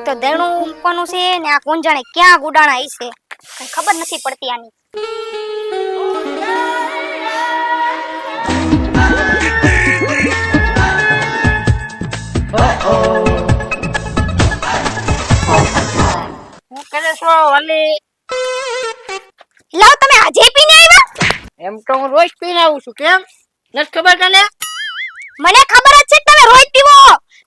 તો દેણું મૂકવાનું છે ને આ કોણ જાણે ક્યાં ગુડાણા હશે, કઈ ખબર નથી પડતી આની. હું કરે છો વાલી? લાવ તમે આજે પીને આવ્યા? એમ તો હું રોજ પીને આવું છું. કેમ નથી ખબર તને? મને ખબર જ છે કે તમે રોજ પીવો.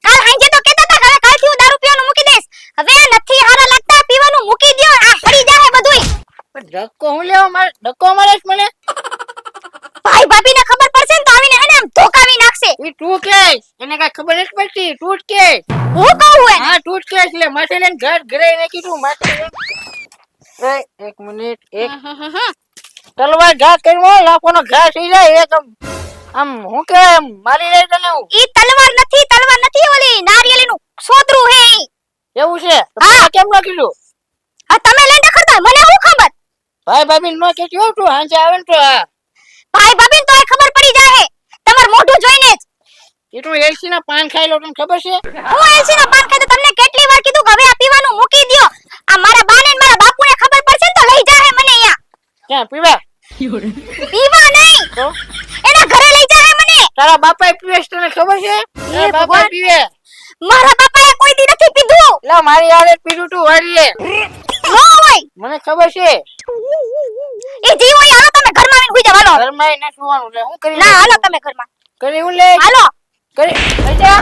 કાલ હાંજે તો કહેતા હતા કે કાલથી હું દારૂ પીવાનું મૂકી દઈશ. હવે નથી હારા લાગતા, પીવાનું મૂકી દો. આ પડી જાય બધુંય. પણ ધક્કો હું લેવા મારે? ધક્કો મારે છે મને? ભાઈ ભાભીને ખબર પડશે ને તો આવીને એને આમ ધોકાવી નાખશે. ઈ તું કે એને કઈ ખબર નથી પડતી. તું જ કે. હું કહું હે? હા તું જ કે. એટલે માથે લઈને ઘરે નાખી તું માથે. એક મિનિટ. એક તલવાર ઘા કરવો, લાખોનો ઘા થઈ જાય. એક આમ હું કે મારી રહી તને હું. ઈ તલવાર નથી ઓલી નારિયેળીનું સોતરું હે ઈ. એવું છે? હા કેમ ન કીધું? હા તમે લઈને ખરતા મને શું ખબર? ભાઈ ભાભી નો કેતી હો તું હાંજે આવે ને તો. હા ભાઈ ભાભી તો ખબર પડી જાય તમાર મોઢું જોઈને જ. એ તું એલસી ના પાન ખાઈ લો, તને ખબર છે? હું એલસી ના પાન ખાઈ તો તમને કેટલી વાર કીધું કે હવે આ પીવાનું મૂકી દ્યો. આ મારા બાને ને મારા બાપુને ખબર પડશે ને તો લઈ જાહે મને અહીંયા. ક્યાં પીવા? પીવા નહીં તો એના ઘરે લઈ જાહે મને. તારા બાપાએ પીવે છે તને ખબર છે? તારા બાપા પીવે. મારા બાપાએ કોઈ દી નથી પીધું. લા મારી હારે પીધું તું વારીએ. નો હોય. મને ખબર છે. એ જી હોય. હાલો તમે ઘરમાં આવીને સુઈ જાવ. હાલો ઘરમાં ન સુવાનું લે. હું કરી? ના હાલો તમે ઘરમાં. કરી હું લે. હાલો કરી લઈ જા.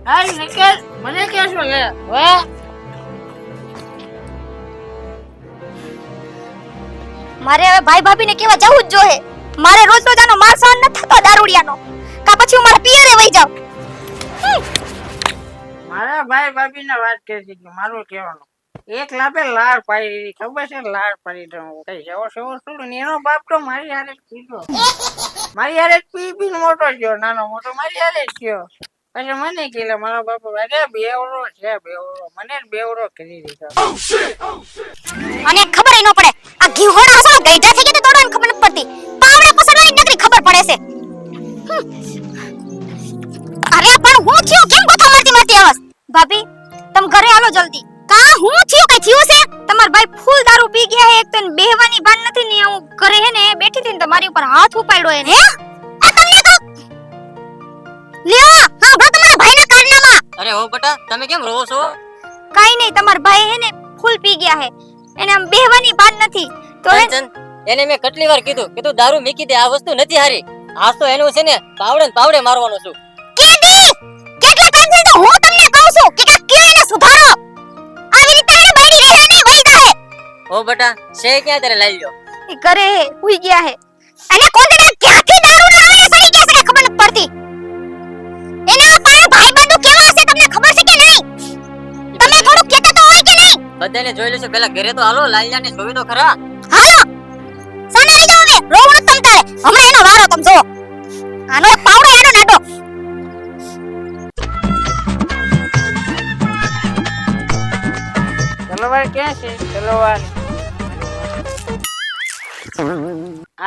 હાલ નીકળ. મને કે છો લે. વાહ મારે હવે ભાઈ ભાભીને કેવા જવું જ જોહે. મારે રોજ રોજ આનો માર સહન ન થતો દારૂડિયાનો. કા પછી હું મારા પિયરે વઈ જાઉં. મારા ભાઈ ભાભી ને વાત કરી કે મારું કહેવાનું એક લાભે લાડ પાડી ખબર છે? લાડ પાડી દઉં કઈ જવો સેવો થોડું ને એનો બાપ તો મારી હારે જ પીધો. મારી હારે જ પી મોટો થયો. નાનો મોટો મારી હારે જ થયો. પછી મને કીધે મારા બાપુ અરે બેવરો છે બેવરો. મને જ બેવરો કરી દીધો. અને ખબર ય ન પડે. આ ઘીહોડા હસો ગાઈડા થઈ ગયા તો તોડવાની ખબર ન પડતી. પાવડા પસડવાની નકરી ખબર પડે છે. અરે પણ હું થયો કેમ ગોથા મારતી આવસ? ભાભી તમે ઘરે હાલો જલ્દી. કા હું થયો કઈ થયું છે? તમાર ભાઈ ફૂલ દારૂ પી ગયા હે. એક તો બેહવાની બાન નથી ને હું ઘરે હે ને બેઠી થી ને તમારી ઉપર હાથ ઉપાડ્યો હે ને. આ તમને તો લ્યો હા બરો તમારા ભાઈના કારનામાં. અરે હો બટા તમે કેમ રોવો છો? કાઈ નહીં તમાર ભાઈ હે ને ફૂલ પી ગયા હે. એને આમ બેહવાની બાન નથી તો એને મેં કેટલી વાર કીધું કે તું દારૂ મૂકી દે. આ વસ્તુ નથી હારી. આજ તો એનું છે ને પાવડે ને પાવડે મારવાનો છું. કેટલા ટાઈમ થી તો હું તમને કહું છું કે કયો એને સુધારો. આવી રીતે એને બાયડી રહે ને વઈ જાહે. ઓ બટા છે ક્યાં તારે લઈ લ્યો? એ ઘરે હે હુઈ ગયા હે. અને કોંદડા ક્યાંથી દારૂ ના આવે સડી ગયા છે ખબર ન પડતી. એના પાસે ભાઈબંધો કેવા હશે તમને ખબર છે કે નહીં? તમે થોડું કહેતા તો હોય કે નહીં? બધાને જોઈ લેશું. પેલા ઘરે તો હાલો લાલિયાને જોવી તો ખરા. હાલો સામે આવી જાવ. હવે રોવું ન તમ તારે. હમણાં એનો વારો તમ જો. આનો એક પાવડો આડો નાડો. તલવાર ક્યાં છે? તલવાર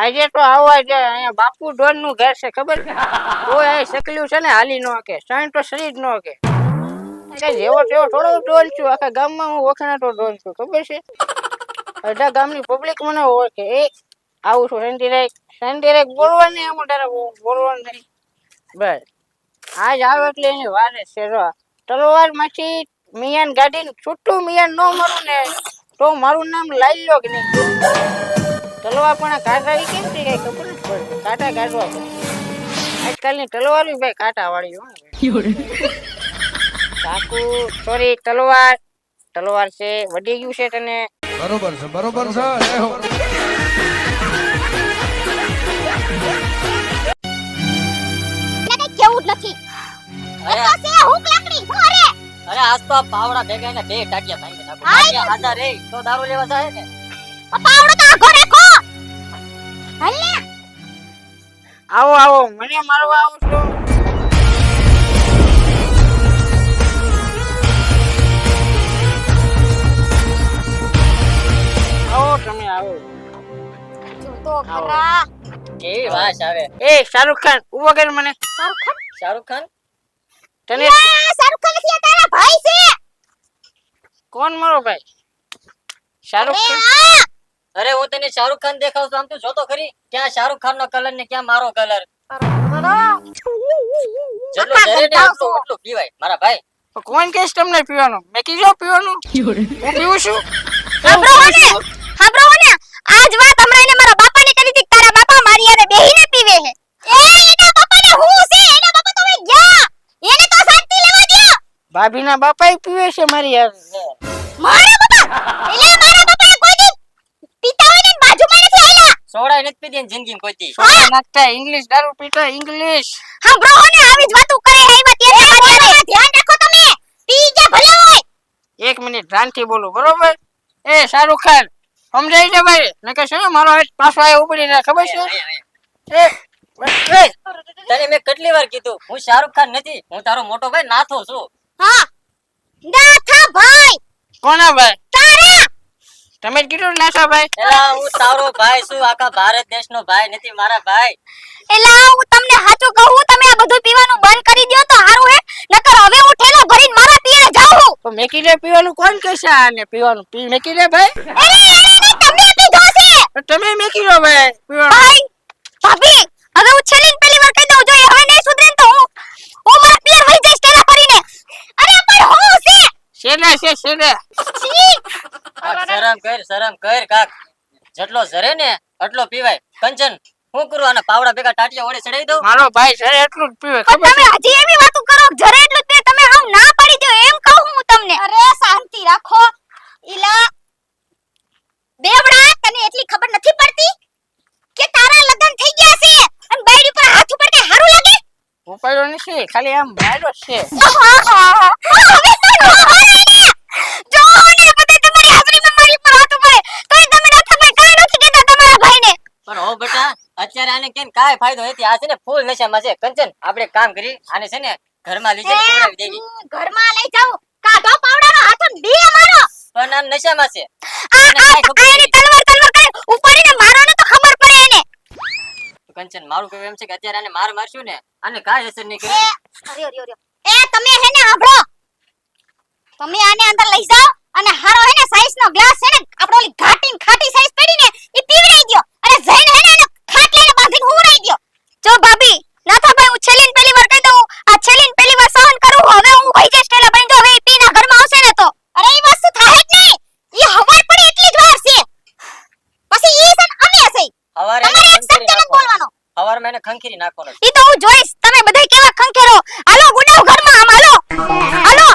આજે તો આવવા જાય. અહીંયા બાપુ ડોન નું ઘર છે ખબર છે? કોઈ આ શકલ્યું છે ને હાલી નો કે સાઈન તો શરીર નો કે જેવો તેવો થોડો ડોન છું. આખા ગામમાં હું વખણાતો ડોન છું ખબર છે? અડધા ગામની પબ્લિક મને ઓળખે. એ આવું છું સેન્ટીરેક બોલવાની. આમ તારે બોલવાનું નહીં બસ. આજ આવે એટલે એની વારે છે. તલવાર માંથી મિયાન ગાડીને છૂટું મિયાન ન મારું ને તો મારું નામ લઈ લો કે નહીં. તલવાર પણ કાંટા કેમ છે કઈ ખબર નથી પડતી. કાંટા કાઢવા પડે. આજકાલની તલવાર બી ભાઈ કાંટા વાળી હોય. ચાકુ સોરી તલવાર છે. વધી ગયું છે તને. બરોબર છે બરોબર છે. એને કેવું જ નથી. એ તો છે હુક લાકડી હું અરે. અરે આજ તો આ પાવડા ભેગા ને બે ટાટિયા ભાંગી નાખો. ટાટિયા હાજર રે તો દારૂ લેવા જાય ને. પાવડો તો આખો રાખો. હલ્લે આવો મને મારવા આવો છો? કેવી વાસ આવે. એ શાહરુખ ખાન ઉભો કર મને. શાહરુખ ખાન તને શાહરુખ ખાન નથી, આ તારા ભાઈ છે. કોણ મારો ભાઈ? શાહરુખ ખાન. અરે હું તને શાહરુખ ખાન દેખાવ છું, આમ તું જોતો ખરી ક્યાં શાહરુખ ખાન નો કલર ને ક્યાં મારો કલર. જેટલો જરે ને એટલું પીવાય મારા ભાઈ. કોણ કેસ તમને પીવાનું? મેં કીધું પીવાનું. હું પીવું છું. હાંભળો ને, આજ વાત હમણાં એને મારા બાપાને કરી હતી કે તારા બાપા મારી હારે બેહીને પીવે છે. એના બાપાને હું છે? એના બાપા તો હવે ગયા. એને તો શાંતિ લેવા દ્યો. ભાભીના બાપાએ પીવે છે મારી યાર. મારા બાપા એલા મારા બાપા કોઈ દી પીતા હોય ને બાજુમાં નથી આયલા. સોડાય નથી પીધી ને જિંદગીમાં કોઈ દી. સોડા નાખતા ઇંગ્લિશ દારૂ પીતા ઇંગ્લિશ. હાંભળો ને, આવી જ વાતો કરે હે એમાં ત્યારે મારી હારે ધ્યાન રાખો તમે. પી જા ભલે હોય. 1 મિનિટ ધ્યાનથી બોલો બરોબર? એ શાહરુખ ખાન સમજાય છે ભાઈ? નકે છે ને મારો હાથ પાછો આય ઉપડી જાય ખબર છે? એ તને મેં કેટલી વાર કીધું હું શાહરુખ ખાન નથી, હું તારો મોટો ભાઈ નાથો છું. હા નાથા ભાઈ કોના ભાઈ? તારા. તમે જ કીધું નાસા ભાઈ. એલા હું તારો ભાઈ છું, આખા ભારત દેશનો ભાઈ નથી મારા ભાઈ. એલા હું તમને સાચું કહું, તમે આ બધું પીવાનું બંધ કરી દ્યો તો સારું હે. નકર હવે હું ઠેલો ભરીને મારા પીરે જાઉં છું. તો મેકી દે પીવાનું કોણ કહેશે આને પીવાનું? પી મેકી દે ભાઈ. એને તમે પીધો છે. તો તમે મેકી દો ભાઈ પીવાનું. ભાઈ ભાભી હવે હું છેલ્લી પહેલી વાર કહી દઉં, જો એ હવે નહીં સુધરે ને તો હું મારા પિયર વહી જઈશ ટેલા કરીને. અરે પણ હું છે શેના છે શેના? છી. શરમ કર કાક. જેટલો ઝરે ને એટલો પીવાય. કંચન હું કરું આના પાવડા ભેગા ટાટિયા વડે ચડાઈ દઉં. મારો ભાઈ છે એટલું જ પીવે પણ ખબર તમે છે? હજી એવી વાતો કરો કે જરે એટલું જ પીએ, તમે હાવ ના પાડી દો એમ કહું હું તમને. અરે શાંતિ રાખો. ઈલા બેવડા તને એટલી ખબર નથી પડતી કે તારા લગન થઈ ગયા છે અને બાયડી પર હાથ ઉપર કે હારું લાગે? ઉપાડ્યો નથી ખાલી આમ માર્યો છે. હવે તો નો હાલે. જો ને બધે તમારી હાજરીમાં મારી પર હાથ ઉપર તોય તમે ના તમે કાઈ નથી કહેતા તમારા ભાઈને. પણ હો બેટા અત્યારે આને કેમ કાઈ ફાયદો નથી. આ છે ને ફૂલ નશામાં છે. કંચન આપણે કામ કરી આને છે ને ઘરમાં લઈ જઈને ખવડાવી દેવી. ઘરમાં લઈ જાઓ, કાઢો પાવડાનો હાથો બે મારો. પણ આ નશામાં છે. આ એને કાંઈ ખબર એની તલવાર કરે ઉપાડીને મારો ને તો ખબર પડે એને. કંચન મારું કહેવું એમ છે કે અત્યારે આને માર મારશું ને આને કાઈ અસર નહીં કરે. એ તમે હેને સાંભળો, તમે આને અંદર લઈ જાઓ અને હારો હેને સાઈઝ નો ગ્લાસ છે ને આપણો ઓલી ઘાટી ખાટી સાઈઝ પડી ને ઈ પીવડાઈ દ્યો અને જઈને હેને એને ખાટલાને બાંધીને હુવરાઈ દ્યો. જો ભાભી નાથા ભાઈ હું છેલ્લી ને પહેલી વાર કહી દઉં, આ છેલ્લી ને પહેલી વાર સહન કરું. હવે હું વહી જઈશ ટેલા બની. જો હવે ઈ પીના ઘરમાં આવશે ને તો અરે ઈ વસ્તુ થાય જ નહીં. ઈ હવાર પડે એટલી જ વાર છે, પછી ઈ છે ને અમે છે. હવારે તમારે એક શબ્દ નથી બોલવાનો. હવારમાં એને ખંખીરી નાખવાનો છે. ઈ તો હું જોઈશ તમે બધા કેવા ખંખેરો. હાલો ગુડાવ ઘરમાં આમ હાલો હાલો.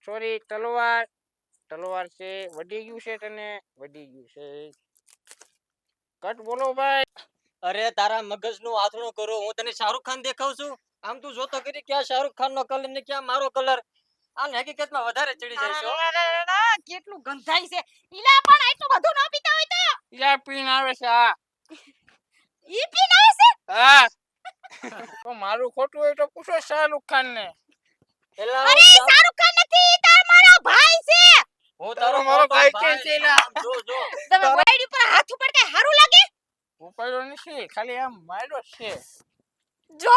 સોરી તલવાર છે. વડી ગયું છે તને વડી ગયું છે. કટ બોલો ભાઈ. અરે તારા મગજનું આથડું કરો. હું તને શાહરુખ ખાન દેખાવ છું? આમ તું જોતો કરી ક્યાં શાહરુખ ખાન નો કલર ને ક્યાં મારો કલર. આને હકીકતમાં વધારે ચડી જાય છે. કેટલું ગંધાઈ છે. ઈલા પણ એટલું બધું ન પીતા હોય તો યા પીન આવે છે આ. ઈ પીને આવે છે. હા તો મારું ખોટું હોય તો પૂછો શાહરુખ ખાન ને. એલા અરે શાહરુખ ખાન નથી, તાર મારો ભાઈ છે. હું તારો તારો મારો મોટો ભાઈ ભાઈ છે છું. એલા. આમ જો તમે વાઈડ ઉપર હાથ ઉપર કે હારું લાગે? ઉપાડ્યો નથી ખાલી આમ માર્યો છે. જો